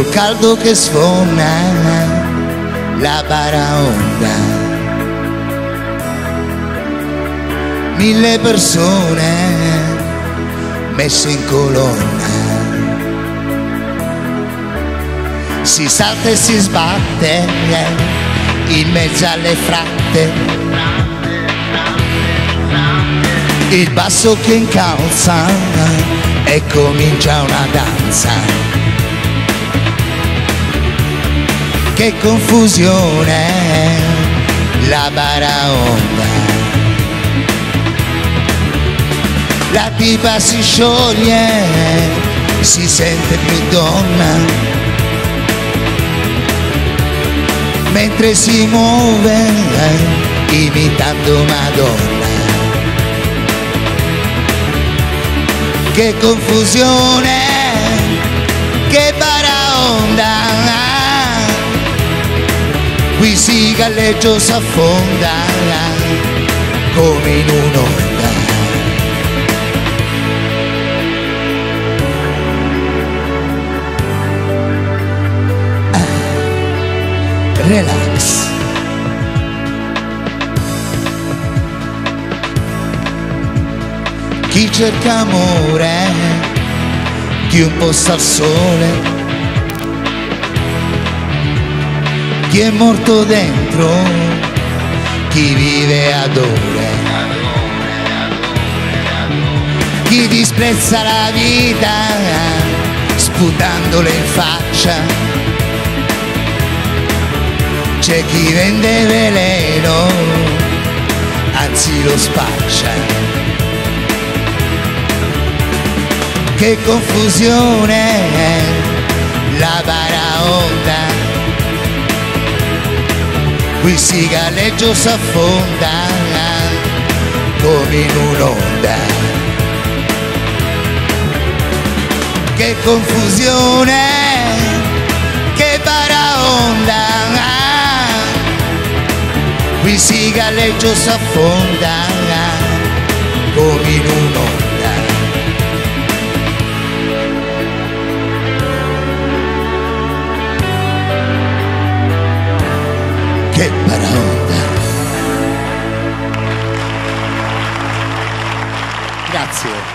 col caldo che sfonda la baraonda. 1000 persone messe in colonna, si salta e si sbatte in mezzo alle fratte, il basso che incalza e comincia una danza. Che confusione la baraonda. La tipa si scioglie, si sente più donna, mentre si muove imitando Madonna. Che confusione, che baraonda, qui si galleggio s'affonda come in un'onda. Relax. Chi cerca amore, chi un po' sta al sole, chi è morto dentro, chi vive ad ore, chi disprezza la vita sputandole in faccia. C'è chi vende veleno, anzi lo spaccia. Che confusione la baraonda, qui si galleggio s'affonda come in un'onda. Che confusione, che baraonda, qui si galleggio s'affonda come in un'onda. Che baraonda. Grazie.